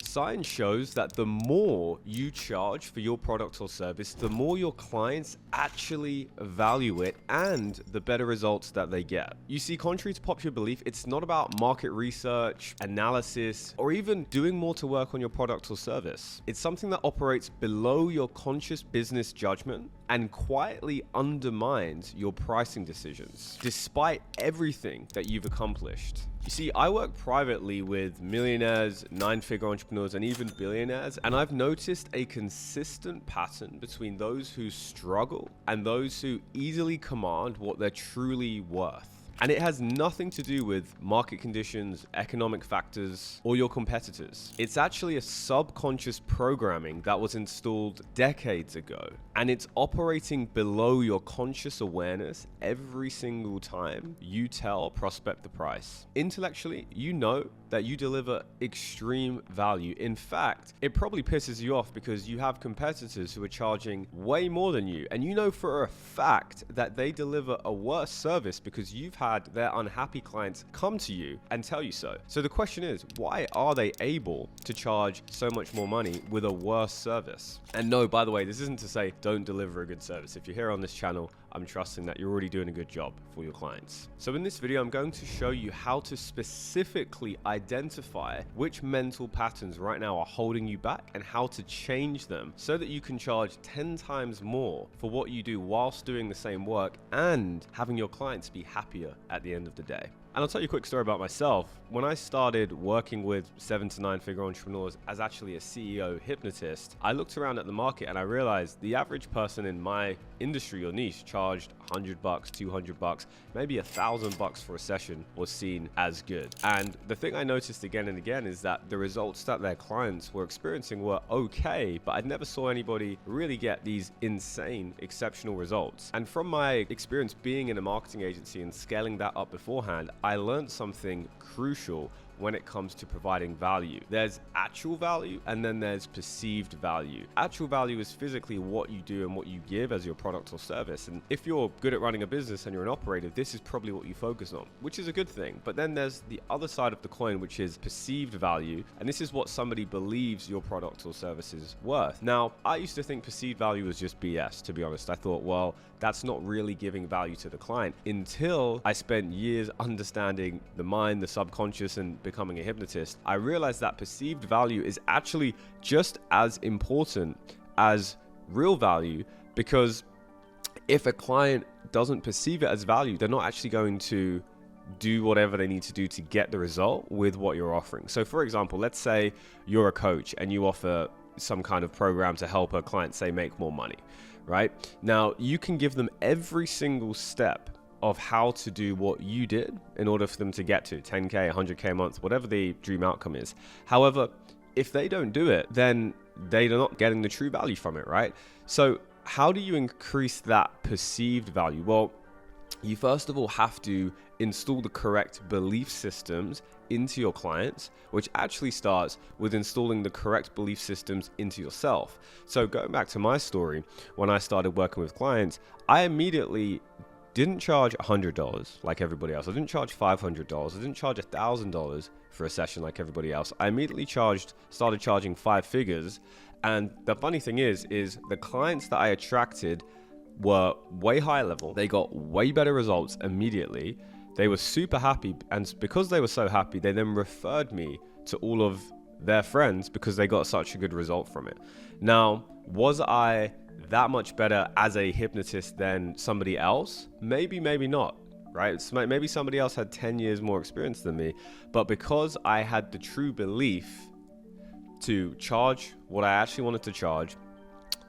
Science shows that the more you charge for your product or service, the more your clients actually value it and the better results that they get. You see, contrary to popular belief, it's not about market research, analysis, or even doing more to work on your product or service. It's something that operates below your conscious business judgment and quietly undermines your pricing decisions, despite everything that you've accomplished. You see, I work privately with millionaires, nine-figure entrepreneurs, and even billionaires, and I've noticed a consistent pattern between those who struggle and those who easily command what they're truly worth. And it has nothing to do with market conditions, economic factors, or your competitors. It's actually a subconscious programming that was installed decades ago, and it's operating below your conscious awareness every single time you tell a prospect the price. Intellectually, you know that you deliver extreme value. In fact, it probably pisses you off because you have competitors who are charging way more than you, and you know for a fact that they deliver a worse service because you've had their unhappy clients come to you and tell you so. So the question is, why are they able to charge so much more money with a worse service? And no, by the way, this isn't to say don't deliver a good service. If you're here on this channel, I'm trusting that you're already doing a good job for your clients. So in this video, I'm going to show you how to specifically identify which mental patterns right now are holding you back and how to change them so that you can charge 10 times more for what you do whilst doing the same work and having your clients be happier at the end of the day. And I'll tell you a quick story about myself. When I started working with 7 to 9 figure entrepreneurs as actually a CEO hypnotist, I looked around at the market and I realized the average person in my industry or niche charged $100, $200, maybe $1,000 for a session was seen as good. And the thing I noticed again and again is that the results that their clients were experiencing were okay, but I never saw anybody really get these insane, exceptional results. And from my experience being in a marketing agency and scaling that up beforehand, I learned something crucial when it comes to providing value. There's actual value and then there's perceived value. Actual value is physically what you do and what you give as your product or service. And if you're good at running a business and you're an operator, this is probably what you focus on, which is a good thing. But then there's the other side of the coin, which is perceived value. And this is what somebody believes your product or service is worth. Now, I used to think perceived value was just BS, to be honest. I thought, well, that's not really giving value to the client, until I spent years understanding the mind, the subconscious, and becoming a hypnotist. I realized that perceived value is actually just as important as real value, because if a client doesn't perceive it as value, they're not actually going to do whatever they need to do to get the result with what you're offering. So for example, let's say you're a coach and you offer some kind of program to help a client, say, make more money, right? Now, you can give them every single step of how to do what you did in order for them to get to 10K, 100K a month, whatever the dream outcome is. However, if they don't do it, then they're not getting the true value from it, right? So how do you increase that perceived value? Well, you first of all have to install the correct belief systems into your clients, which actually starts with installing the correct belief systems into yourself. So going back to my story, when I started working with clients, I immediately didn't charge $100 like everybody else. I didn't charge $500. I didn't charge $1,000 for a session like everybody else. I immediately started charging 5 figures. And the funny thing is the clients that I attracted were way higher level. They got way better results immediately. They were super happy. And because they were so happy, they then referred me to all of their friends because they got such a good result from it. Now, was I that much better as a hypnotist than somebody else? Maybe, maybe not, right? Maybe somebody else had 10 years more experience than me, but because I had the true belief to charge what I actually wanted to charge,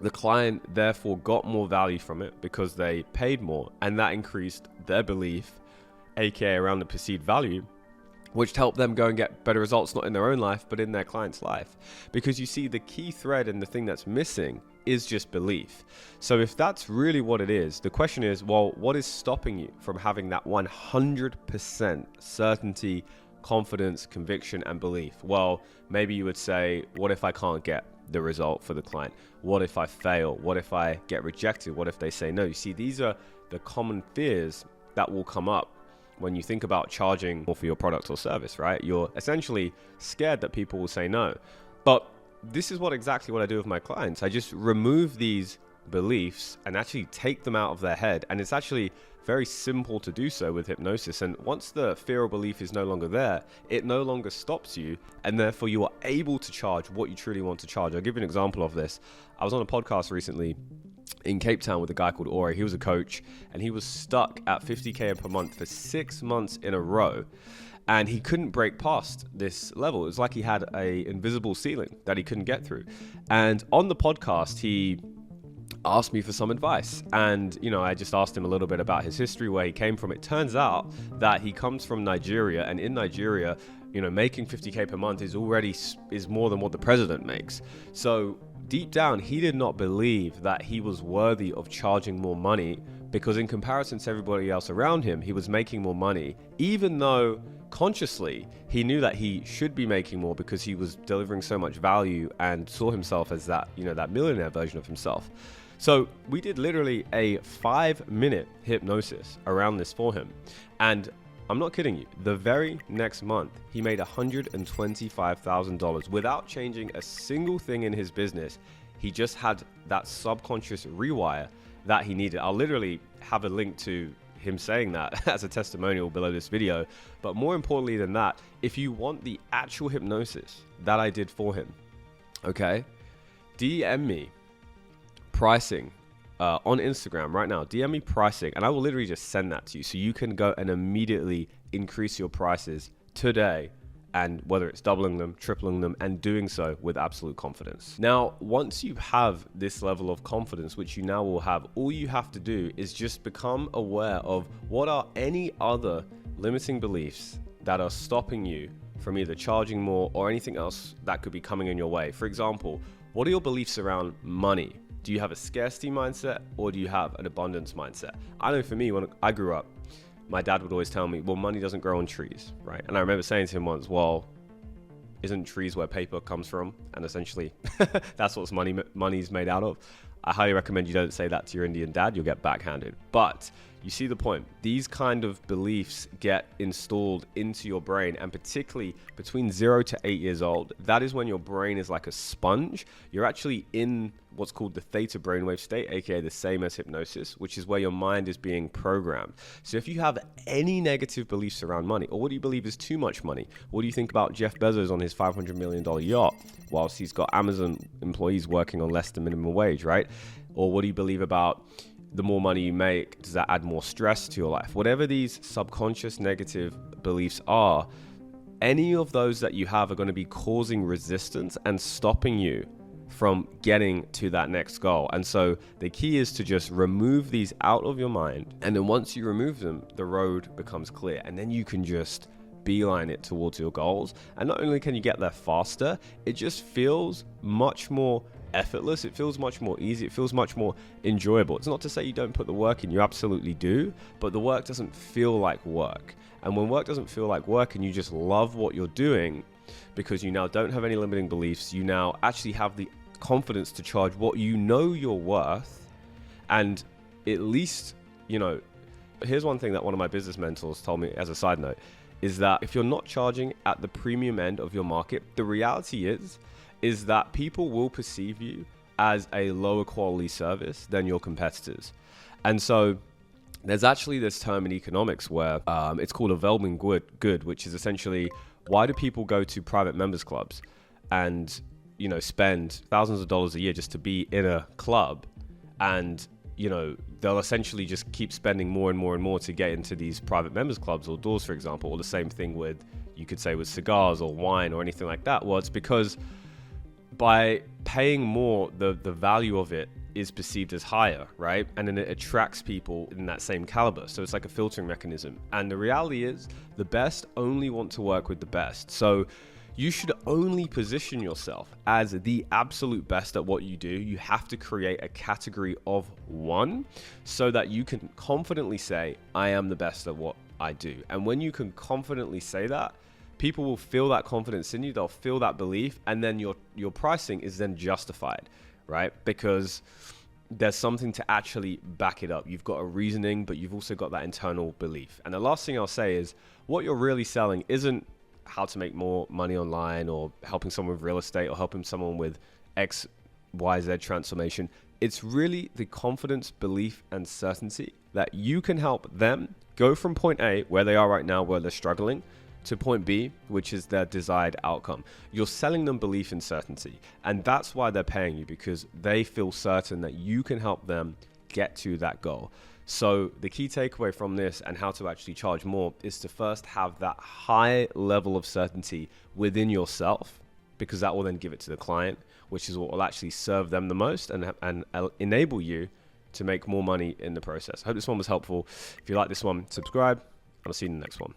the client therefore got more value from it because they paid more, and that increased their belief, aka around the perceived value, which helped them go and get better results, not in their own life, but in their client's life. Because you see, the key thread and the thing that's missing is just belief. So if that's really what it is, the question is, well, what is stopping you from having that 100% certainty, confidence, conviction, and belief? Well, maybe you would say, what if I can't get the result for the client? What if I fail? What if I get rejected? What if they say no? You see, these are the common fears that will come up when you think about charging more for your product or service, right? You're essentially scared that people will say no. But this is exactly what I do with my clients. I just remove these beliefs and actually take them out of their head. And it's actually very simple to do so with hypnosis. And once the fear or belief is no longer there, it no longer stops you. And therefore you are able to charge what you truly want to charge. I'll give you an example of this. I was on a podcast recently in Cape Town with a guy called Ori. He was a coach and he was stuck at 50K per month for 6 months in a row. And he couldn't break past this level. It was like he had an invisible ceiling that he couldn't get through. And on the podcast, he asked me for some advice. And, I just asked him a little bit about his history, where he came from. It turns out that he comes from Nigeria. And in Nigeria, making 50K per month is more than what the president makes. So deep down, he did not believe that he was worthy of charging more money, because in comparison to everybody else around him, he was making more money, even though consciously he knew that he should be making more because he was delivering so much value and saw himself as that, that millionaire version of himself. So we did literally a 5-minute hypnosis around this for him. And I'm not kidding you, the very next month, he made $125,000 without changing a single thing in his business. He just had that subconscious rewire that he needed. I'll literally have a link to him saying that as a testimonial below this video. But more importantly than that, if you want the actual hypnosis that I did for him, okay, DM me pricing on Instagram right now. DM me pricing and I will literally just send that to you so you can go and immediately increase your prices today, and whether it's doubling them, tripling them, and doing so with absolute confidence. Now, once you have this level of confidence, which you now will have, all you have to do is just become aware of what are any other limiting beliefs that are stopping you from either charging more or anything else that could be coming in your way. For example, what are your beliefs around money? Do you have a scarcity mindset or do you have an abundance mindset? I know for me, when I grew up, my dad would always tell me, well, money doesn't grow on trees, right? And I remember saying to him once, well, isn't trees where paper comes from? And essentially, that's what money's made out of. I highly recommend you don't say that to your Indian dad. You'll get backhanded. But you see the point. These kind of beliefs get installed into your brain, and particularly between 0 to 8 years old, that is when your brain is like a sponge. You're actually in what's called the theta brainwave state, aka the same as hypnosis, which is where your mind is being programmed. So if you have any negative beliefs around money, or what do you believe is too much money? What do you think about Jeff Bezos on his $500 million yacht whilst he's got Amazon employees working on less than minimum wage, right? Or what do you believe about the more money you make, does that add more stress to your life? Whatever these subconscious negative beliefs are, any of those that you have are going to be causing resistance and stopping you from getting to that next goal. And so the key is to just remove these out of your mind. And then once you remove them, the road becomes clear. And then you can just beeline it towards your goals. And not only can you get there faster, it just feels much more effortless. It feels much more easy. It feels much more enjoyable. It's not to say you don't put the work in, you absolutely do, but the work doesn't feel like work. And when work doesn't feel like work and you just love what you're doing because you now don't have any limiting beliefs, you now actually have the confidence to charge what you know you're worth. And at least, here's one thing that one of my business mentors told me as a side note, is that if you're not charging at the premium end of your market, the reality is that people will perceive you as a lower quality service than your competitors. And so there's actually this term in economics where it's called available good, which is essentially, why do people go to private members clubs and spend thousands of dollars a year just to be in a club? And they'll essentially just keep spending more and more and more to get into these private members clubs or doors, for example. Or the same thing with, you could say, with cigars or wine or anything like that. Well, it's because by paying more, the value of it is perceived as higher, right? And then it attracts people in that same caliber. So it's like a filtering mechanism. And the reality is, the best only want to work with the best. So you should only position yourself as the absolute best at what you do. You have to create a category of one so that you can confidently say, I am the best at what I do. And when you can confidently say that, people will feel that confidence in you, they'll feel that belief, and then your pricing is then justified, right? Because there's something to actually back it up. You've got a reasoning, but you've also got that internal belief. And the last thing I'll say is, what you're really selling isn't how to make more money online, or helping someone with real estate, or helping someone with X, Y, Z transformation. It's really the confidence, belief, and certainty that you can help them go from point A, where they are right now, where they're struggling, to point B, which is their desired outcome. You're selling them belief and certainty. And that's why they're paying you, because they feel certain that you can help them get to that goal. So the key takeaway from this and how to actually charge more is to first have that high level of certainty within yourself, because that will then give it to the client, which is what will actually serve them the most and enable you to make more money in the process. I hope this one was helpful. If you like this one, subscribe. I'll see you in the next one.